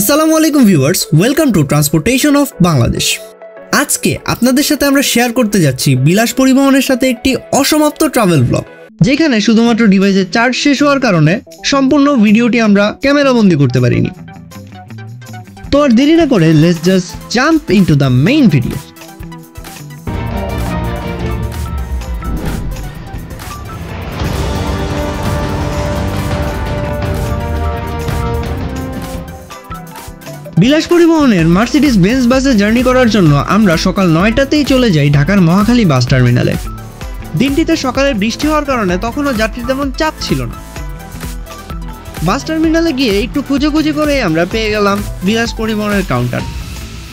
আসসালামু আলাইকুম viewers, welcome to transportation of Bangladesh. আজকে আপনাদের সাথে আমরা শেয়ার করতে যাচ্ছি বিলাস পরিবহনের সাথে একটি অসমাপ্ত ট্রাভেল ব্লগ, যেখানে শুধুমাত্র ডিভাইসের চার্জ শেষ হওয়ার কারণে সম্পূর্ণ ভিডিওটি আমরা ক্যামেরাবন্দি করতে পারিনি। তো আর দেরি না করে let's just jump into the main video. বিলাস পরিবহনের মার্সিডিজ বেঞ্জ বাসে জার্নি করার জন্য আমরা সকাল 9টাতেই চলে যাই ঢাকার মহাখালী বাস টার্মিনালে। দিনটিতে সকালে বৃষ্টি হওয়ার কারণে তখনও যাত্রীর তেমন চাপ ছিল না। বাস টার্মিনালে গিয়ে একটু খুঁজে করে আমরা পেয়ে গেলাম বিলাস পরিবহনের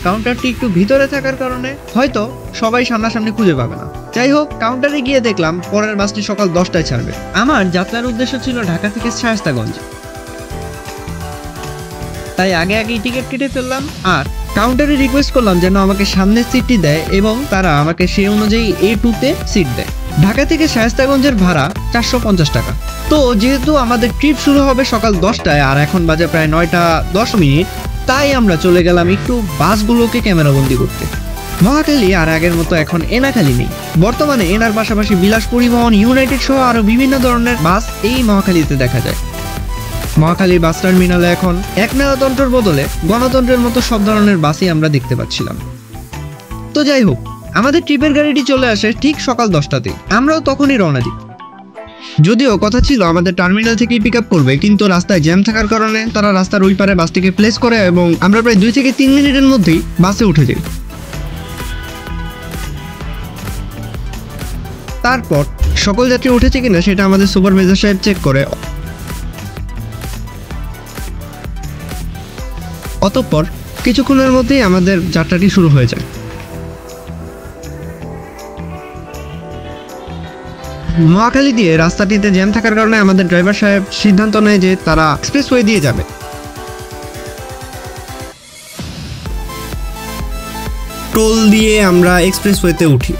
কাউন্টারটি একটু ভিতরে থাকার কারণে হয়তো সবাই সামনাসামনি খুঁজে পাবে না। যাই হোক, কাউন্টারে গিয়ে দেখলাম পরের বাসটি সকাল 10টায় ছাড়বে। আমার যাত্রার উদ্দেশ্য ছিল ঢাকা থেকে শায়েস্তাগঞ্জ, তাই আগেই টিকিট কেটে ফেললাম আর কাউন্টারে রিকোয়েস্ট করলাম যেন আমাকে সামনের সিটটি দেয় এবং তারা আমাকে সেই অনুযায়ী A2-তে সিট দেয়। ঢাকা থেকে শায়েস্তাগঞ্জের ভাড়া 450 টাকা। তো যেহেতু আমাদের ট্রিপ শুরু হবে সকাল 10টায় আর এখন বাজে প্রায় 9:10, তাই আমরা চলে গেলাম একটু বাসগুলোকে ক্যামেরাবন্দি করতে। মহাখালী আর আগের মতো এখন এনাখালী নেই। বর্তমানে এনার পাশাপাশি বিলাস পরিবহন, ইউনাইটেড সহ আরো বিভিন্ন ধরনের বাস এই মহাখালীতে দেখা যায়। মহাখালীর বাস টার্মিনালে এখন একনায়তন্ত্রের বদলে গণতন্ত্রের মতো সব ধরনের বাসই আমরা দেখতে পাচ্ছিলাম। তো যাই হোক, আমাদের ট্রিপের গাড়িটি চলে আসে ঠিক সকাল 10টাতেই। আমরাও তখনই রওনা দিই। যদিও কথা ছিল আমাদের টার্মিনাল থেকেই পিক আপ করবে, কিন্তু রাস্তায় জ্যাম থাকার কারণে তারা রাস্তার ওই পারে বাসটিকে প্লেস করে এবং আমরা প্রায় 2 থেকে 3 মিনিটের মধ্যেই বাসে উঠে যাই। তারপর সকল যাত্রী উঠেছে কিনা সেটা আমাদের সুপারভাইজার সাহেব চেক করে। অতঃপর কিছুক্ষণের মধ্যেই আমাদের যাত্রাটি শুরু হয়ে যায়। মহাখালী দিয়ে রাস্তাটিতে জ্যাম থাকার কারণে আমাদের ড্রাইভার সাহেব সিদ্ধান্ত নেয় যে তারা এক্সপ্রেসওয়ে দিয়ে যাবে। টোল দিয়ে আমরা এক্সপ্রেসওয়েতে উঠি।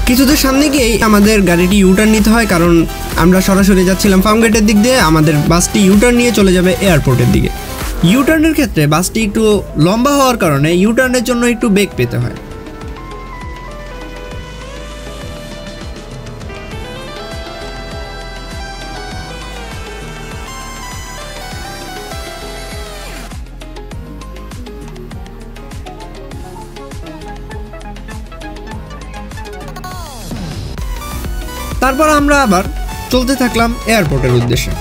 কিছুদের সামনে গিয়েই আমাদের গাড়িটি ইউটার্ন নিতে হয়, কারণ আমরা সরাসরি যাচ্ছিলাম ফার্মগেটের দিক দিয়ে। আমাদের বাসটি ইউটার্ন নিয়ে চলে যাবে এয়ারপোর্টের দিকে। ইউটার্নের ক্ষেত্রে বাসটি একটু লম্বা হওয়ার কারণে ইউটার্নের জন্য একটু বেগ পেতে হয়। তারপর আমরা আবার চলতে থাকলাম এয়ারপোর্টের উদ্দেশ্যে।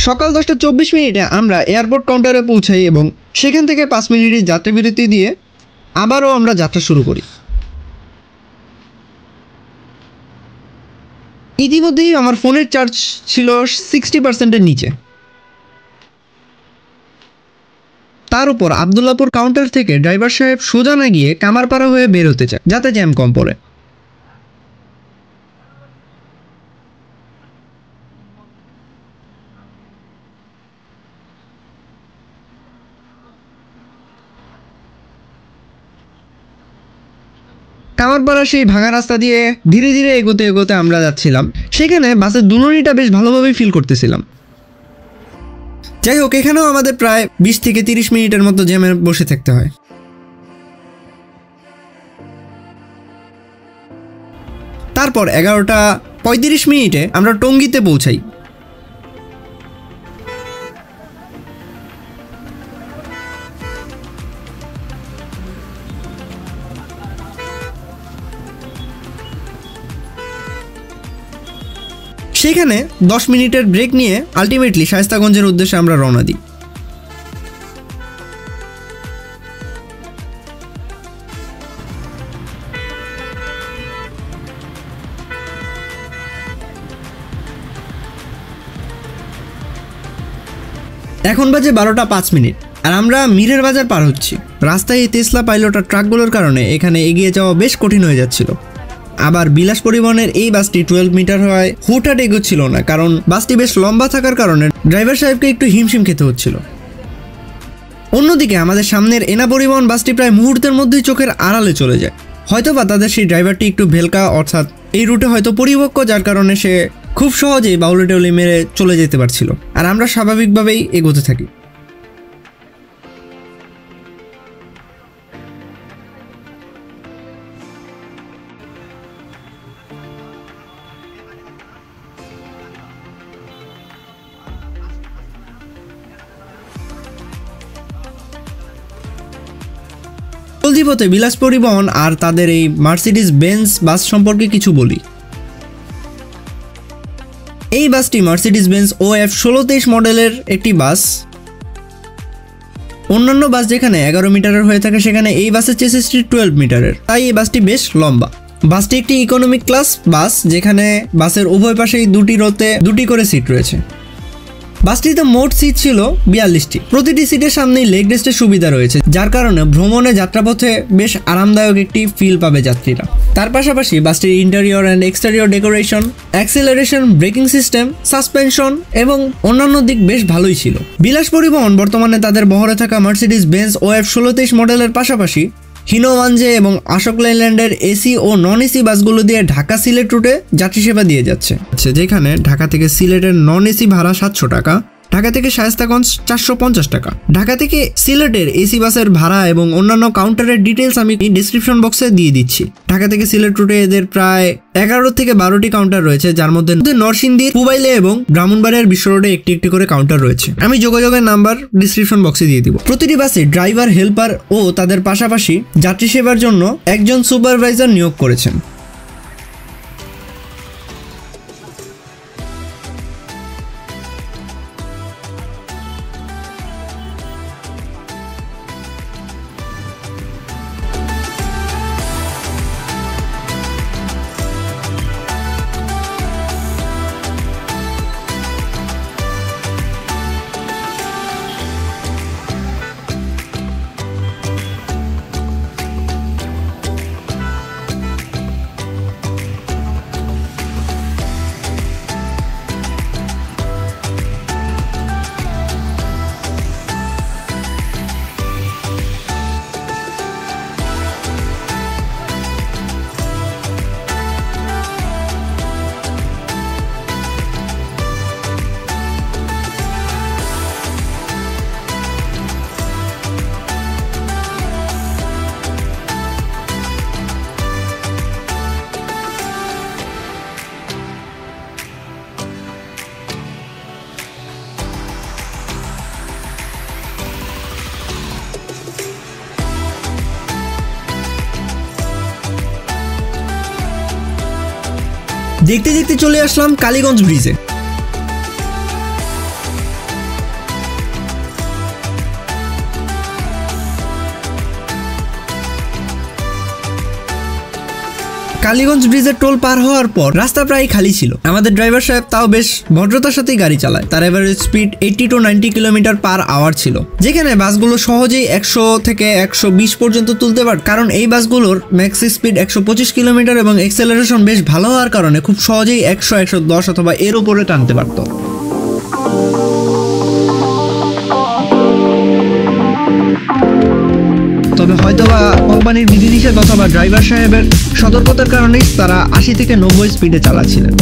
সকাল 10:24 আমরা এয়ারপোর্ট কাউন্টারে পৌঁছাই এবং সেখান থেকে 5 মিনিটের যাত্রা বিরতি দিয়ে আবারও আমরা যাত্রা শুরু করি। ইতিমধ্যেই আমার ফোনের চার্জ ছিল 60%-এর নিচে। তার উপর আবদুল্লাপুর কাউন্টার থেকে ড্রাইভার সাহেব সোজা না গিয়ে কামারপাড়া হয়ে বের হতে চায় যাতে জ্যাম কম পড়ে। কামারপাড়া সেই ভাঙা রাস্তা দিয়ে ধীরে ধীরে এগোতে এগোতে আমরা যাচ্ছিলাম। সেখানে বাসের দুলনিটা বেশ ভালোভাবেই ফিল করতেছিলাম। যাই হোক, এখানেও আমাদের প্রায় 20 থেকে 30 মিনিটের মতো জ্যামে বসে থাকতে হয়। তারপর 11:35 আমরা টঙ্গীতে পৌঁছাই। সেখানে 10 মিনিটের ব্রেক নিয়ে আলটিমেটলি শায়েস্তাগঞ্জের উদ্দেশ্যে আমরা রওনা দিই। এখন বাজে 12:05 আর আমরা মিরের বাজার পার হচ্ছি। রাস্তায় এই তেসলা পাইলট আর ট্রাকগুলোর কারণে এখানে এগিয়ে যাওয়া বেশ কঠিন হয়ে যাচ্ছিল। আবার বিলাস পরিবহনের এই বাসটি 12 মিটার হওয়ায় হুটহাট এগোচ্ছিল না, কারণ বাসটি বেশ লম্বা থাকার কারণে ড্রাইভার সাহেবকে একটু হিমশিম খেতে হচ্ছিল। অন্যদিকে আমাদের সামনের এনা পরিবহন বাসটি প্রায় মুহূর্তের মধ্যেই চোখের আড়ালে চলে যায়। হয়তোবা তাদের সেই ড্রাইভারটি একটু ভেলকা, অর্থাৎ এই রুটে হয়তো পরিপক্ক, যার কারণে সে খুব সহজেই বাউলি টাউলি মেরে চলে যেতে পারছিল, আর আমরা স্বাভাবিকভাবেই এগোতে থাকি। চলতি পথে বিলাস পরিবহন আর তাদের এই মার্সিডিজ বেঞ্জ বাস সম্পর্কে কিছু বলি। এই বাসটি মার্সিডিজ বেঞ্জ OF 1623 মডেলের একটি বাস। অন্যান্য বাস যেখানে 11 মিটারের হয়ে থাকে, সেখানে এই বাসের চেসিসটি 12 মিটারের, তাই এই বাসটি বেশ লম্বা। বাসটি একটি ইকোনমিক ক্লাস বাস, যেখানে বাসের উভয় পাশেই 2টি রোতে 2টি করে সিট রয়েছে। বাসটিতে মোট সিট ছিল 42টি। প্রতিটি সিটের সামনেই লেগ রেস্টের সুবিধা রয়েছে, যার কারণে ভ্রমণে যাত্রাপথে বেশ আরামদায়ক একটি ফিল পাবে যাত্রীরা। তার পাশাপাশি বাসটির interior and exterior decoration, acceleration, braking system, suspension এবং অন্যান্য দিক বেশ ভালোই ছিল। বিলাস পরিবহন বর্তমানে তাদের বহরে থাকা মার্সিডিজ বেঞ্জ OF 1623 মডেলের পাশাপাশি হিনো ওয়ানজে এবং আশোক লেল্যান্ডের এসি ও নন এসি বাসগুলো দিয়ে ঢাকা সিলেট রুটে যাত্রী সেবা দিয়ে যাচ্ছে, যেখানে ঢাকা থেকে সিলেটের নন এসি ভাড়া 700 টাকা, ঢাকা থেকে শায়েস্তাগঞ্জ 450 টাকা। ঢাকা থেকে সিলেটের এসি বাসের ভাড়া এবং অন্যান্য কাউন্টারের ডিটেলস আমি ডিসক্রিপশন বক্সে দিয়ে দিচ্ছি। ঢাকা থেকে সিলেট রুটে এদের প্রায় 11 থেকে 12টি কাউন্টার রয়েছে, যার মধ্যে নরসিংদী, পুবাইলে এবং ব্রাহ্মণবাড়িয়ার বিশ্ব রোডে একটি একটি করে কাউন্টার রয়েছে। আমি যোগাযোগের নাম্বার ডিসক্রিপশন বক্সে দিয়ে দিব। প্রতিটি বাসে ড্রাইভার, হেল্পার ও তাদের পাশাপাশি যাত্রী সেবার জন্য একজন সুপারভাইজার নিয়োগ করেছেন। দেখতে দেখতে চলে আসলাম কালীগঞ্জ ব্রিজে। কালীগঞ্জ ব্রিজের টোল পার হওয়ার পর রাস্তা প্রায় খালি ছিল। আমাদের ড্রাইভার সাহেব তাও বেশ ভদ্রতার সাথেই গাড়ি চালায়। তার average speed 80 to 90 kilometre per hour ছিল, যেখানে বাসগুলো সহজেই 100 থেকে 120 পর্যন্ত তুলতে পারে, কারণ এই বাসগুলোর ম্যাক্স স্পিড 125 কিলোমিটার এবং এক্সেলারেশন বেশ ভালো হওয়ার কারণে খুব সহজেই 100, 110 অথবা এর উপরে টানতে পারত। তবে তবে হয়তোবা কোম্পানির বিধিনিষেধ অথবা ড্রাইভার সাহেবের সতর্কতার কারণেই তারা 80 থেকে 90 স্পিডে চালাচ্ছিলেন।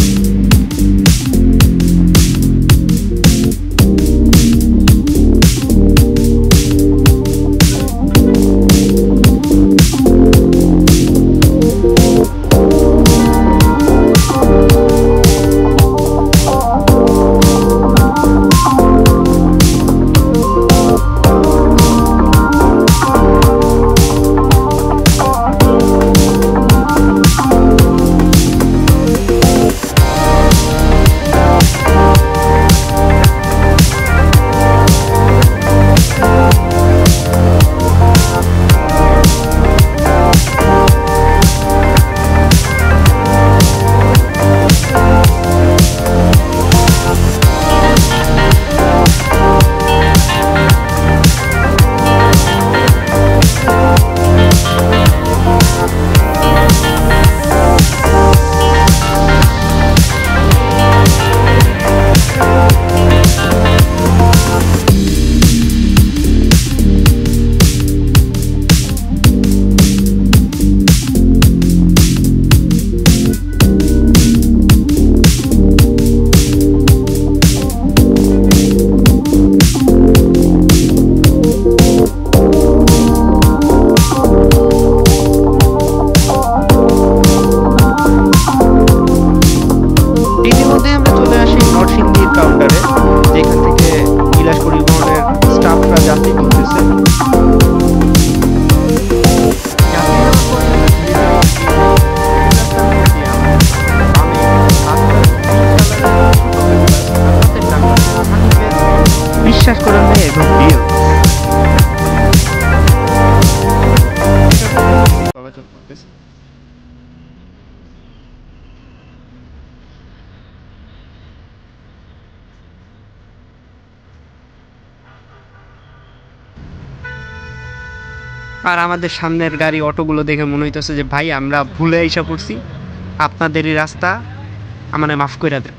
বিশ্বাস করেন ভাই, একদম রিয়েল চলাচল করতেছে। আর আমাদের সামনের গাড়ি অটোগুলো দেখে মনে হইতেছে যে ভাই আমরা ভুলে এসে পড়ছি, আপনাদেরই রাস্তা, মানে মাফ করে দেন।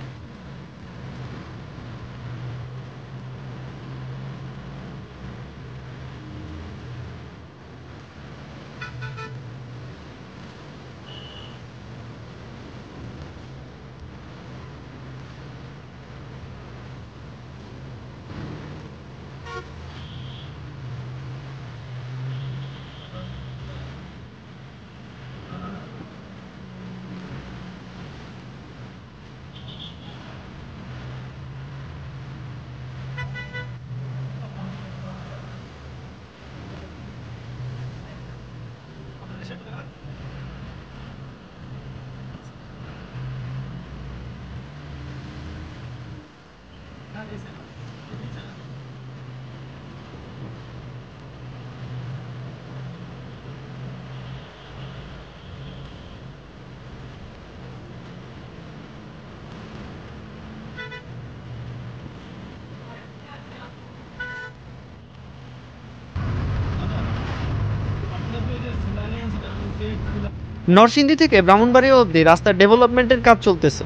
নরসিংদী থেকে ব্রাহ্মণবাড়িয়া অবধি রাস্তার ডেভেলপমেন্টের কাজ চলতেছে।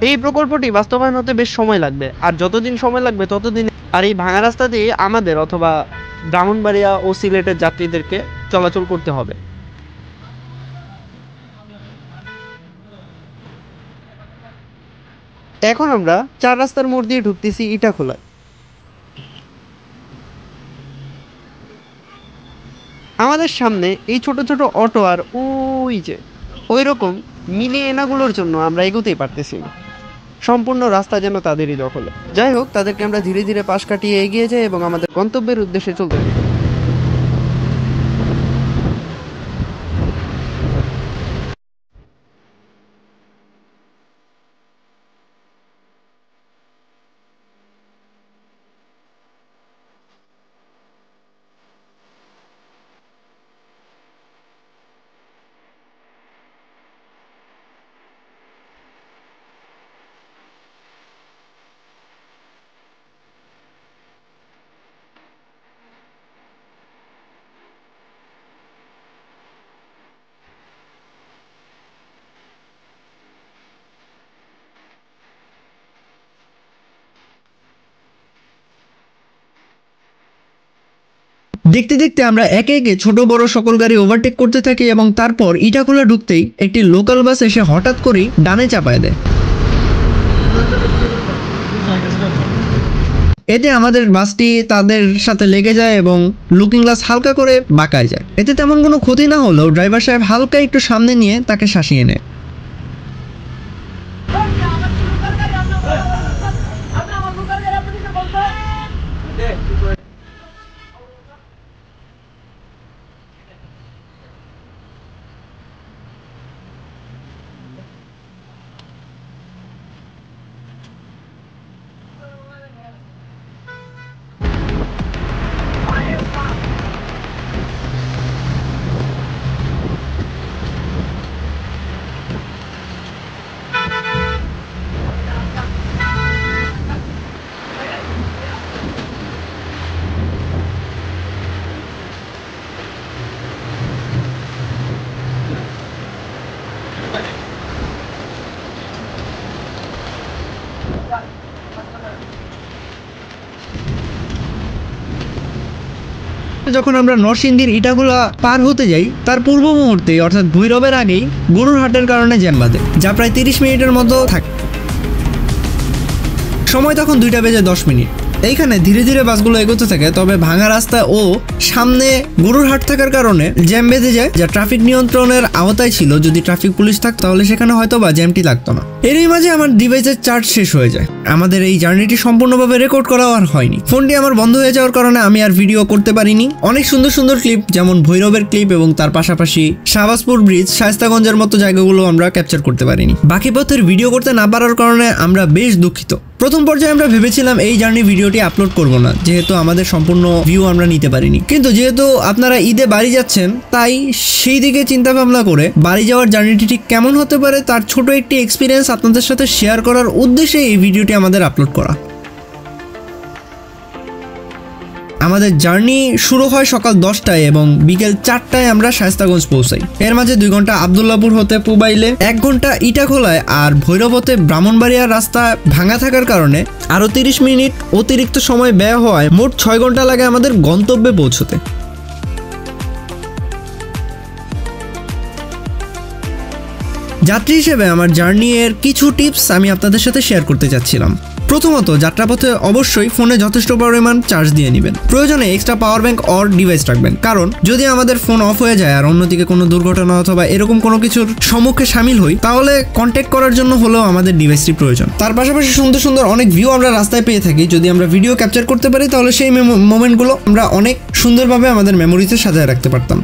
এই প্রকল্পটি বাস্তবায়ন হতে বেশ সময় লাগবে, আর যতদিন সময় লাগবে ততদিন। আর এই ভাঙা রাস্তা দিয়ে আমাদের অথবা ব্রাহ্মণবাড়িয়া ও সিলেটের যাত্রীদেরকে চলাচল করতে হবে। এখন আমরা 4 রাস্তার মোড় দিয়ে ঢুকতেছি ইটাখোলায়। আমাদের সামনে এই ছোট ছোট অটো আর ওই যে ওই রকম মিনি এনাগুলোর জন্য আমরা এগোতেই পারতেছি না। সম্পূর্ণ রাস্তা যেন তাদেরই দখলে। যাই হোক, তাদেরকে আমরা ধীরে ধীরে পাশ কাটিয়ে এগিয়ে যাই এবং আমাদের গন্তব্যের উদ্দেশ্যে চলতে থাকি। দেখতে দেখতে আমরা একে একে ছোট বড় সকল গাড়ি ওভারটেক করতে থাকি এবং তারপর ইটাখোলা ঢুকতেই একটি লোকাল বাস এসে হঠাৎ করেই ডানে চাপায় দেয়। এতে আমাদের বাসটি তাদের সাথে লেগে যায় এবং লুকিং গ্লাস হালকা করে বাঁকায় যায়। এতে তেমন কোনো ক্ষতি না হলেও ড্রাইভার সাহেব হালকা একটু সামনে নিয়ে তাকে শাসিয়ে নেয়। যখন আমরা নরসিংদীর ইটাখোলা পার হতে যাই তার পূর্ব মুহূর্তে অর্থাৎ ভৈরবের আগেই গরুর হাটের কারণে জ্যাম বাঁধে, যা প্রায় 30 মিনিটের মতো থাকে। সময় তখন 2:10 এইখানে ধীরে ধীরে বাসগুলো এগোতে থাকে, তবে ভাঙা রাস্তা ও সামনে গরুর হাট থাকার কারণে জ্যাম বেঁধে যায়, যা ট্রাফিক নিয়ন্ত্রণের আওতায় ছিল। যদি ট্রাফিক পুলিশ থাকতো তাহলে সেখানে হয়তো বা জ্যামটি লাগতো না। এরই মাঝে আমার ডিভাইসের চার্জ শেষ হয়ে যায়। আমাদের এই জার্নিটি সম্পূর্ণভাবে রেকর্ড করা আর হয়নি। ফোনটি আমার বন্ধ হয়ে যাওয়ার কারণে আমি আর ভিডিও করতে পারিনি। অনেক সুন্দর সুন্দর ক্লিপ, যেমন ভৈরবের ক্লিপ এবং তার পাশাপাশি শাহবাজপুর ব্রিজ, শায়েস্তাগঞ্জের মতো জায়গাগুলো আমরা ক্যাপচার করতে পারিনি। বাকি পথের ভিডিও করতে না পারার কারণে আমরা বেশ দুঃখিত। প্রথম পর্যায়ে আমরা ভেবেছিলাম এই জার্নি ভিডিওটি আপলোড করব না, যেহেতু আমাদের সম্পূর্ণ ভিউ আমরা নিতে পারিনি। কিন্তু যেহেতু আপনারা ঈদে বাড়ি যাচ্ছেন, তাই সেই দিকে চিন্তা ভাবনা করে বাড়ি যাওয়ার জার্নিটি ঠিক কেমন হতে পারে তার ছোট একটি এক্সপিরিয়েন্স আপনাদের সাথে শেয়ার করার উদ্দেশ্যে এই ভিডিওটি আমাদের আপলোড করা। আমাদের জার্নি শুরু হয় সকাল 10টায় এবং বিকেল 4টায় আমরা শায়েস্তাগঞ্জ পৌঁছাই। এর মাঝে 2 ঘন্টা আবদুল্লাপুর হতে পুবাইলে, 1 ঘন্টা ইটাখোলায় আর ভৈরব হতে ব্রাহ্মণবাড়িয়ার রাস্তা ভাঙা থাকার কারণে আরো 30 মিনিট অতিরিক্ত সময় ব্যয় হওয়ায় মোট 6 ঘন্টা লাগে আমাদের গন্তব্যে পৌঁছতে। যাত্রী হিসেবে আমার জার্নি এর কিছু টিপস আমি আপনাদের সাথে শেয়ার করতে চাচ্ছিলাম। প্রথমত, যাত্রাপথে অবশ্যই ফোনে যথেষ্ট পরিমাণ চার্জ দিয়ে নেবেন। প্রয়োজনে extra power bank or device রাখবেন, কারণ যদি আমাদের ফোন অফ হয়ে যায় আর অন্যদিকে কোনো দুর্ঘটনা অথবা এরকম কোনো কিছুর সম্মুখে সামিল হই, তাহলে কন্ট্যাক্ট করার জন্য হলেও আমাদের ডিভাইসটি প্রয়োজন। তার পাশাপাশি সুন্দর সুন্দর অনেক ভিউ আমরা রাস্তায় পেয়ে থাকি। যদি আমরা ভিডিও ক্যাপচার করতে পারি তাহলে সেই মোমেন্টগুলো আমরা অনেক সুন্দরভাবে আমাদের মেমোরিতে সাজায় রাখতে পারতাম।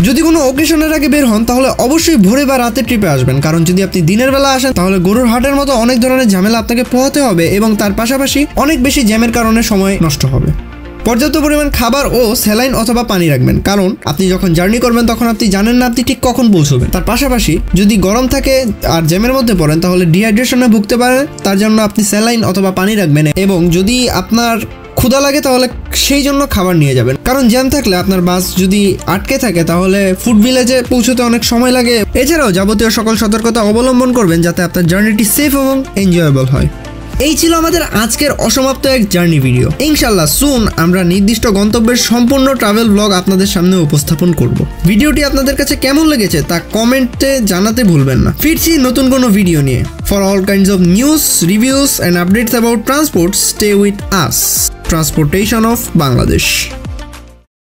যদি কোনো অকেশনের আগে বের হন তাহলে অবশ্যই ভোরে বা রাতে ট্রিপে আসবেন, কারণ যদি আপনি দিনের বেলা আসেন তাহলে গরুর হাটের মতো অনেক ধরনের ঝামেলা আপনাকে পোহাতে হবে এবং তার পাশাপাশি অনেক বেশি জ্যামের কারণে সময় নষ্ট হবে। পর্যাপ্ত পরিমাণ খাবার ও স্যালাইন অথবা পানি রাখবেন, কারণ আপনি যখন জার্নি করবেন তখন আপনি জানেন না আপনি ঠিক কখন পৌঁছবেন। তার পাশাপাশি যদি গরম থাকে আর জ্যামের মধ্যে পড়েন তাহলে ডিহাইড্রেশনে ভুগতে পারেন, তার জন্য আপনি স্যালাইন অথবা পানি রাখবেন। এবং যদি আপনার ক্ষুধা লাগে তাহলে সেই জন্য খাবার নিয়ে যাবেন, কারণ জ্যাম থাকলে আপনার বাস যদি আটকে থাকে তাহলে ফুড ভিলেজে পৌঁছতে অনেক সময় লাগে। এছাড়াও যাবতীয় সকল সতর্কতা অবলম্বন করবেন যাতে আপনার জার্নিটি সেফ এবং এনজয়েবল হয়। এই ছিল আমাদের আজকের অসমাপ্ত এক জার্নি ভিডিও। ইনশাআল্লাহ সুন আমরা নির্দিষ্ট গন্তব্যের সম্পূর্ণ ট্রাভেল ব্লগ আপনাদের সামনে উপস্থাপন করব। ভিডিওটি আপনাদের কাছে কেমন লেগেছে তা কমেন্টে জানাতে ভুলবেন না। ফিরছি নতুন কোনো ভিডিও নিয়ে। For all kinds of news, reviews and updates about transport, stay with us, transportation of Bangladesh.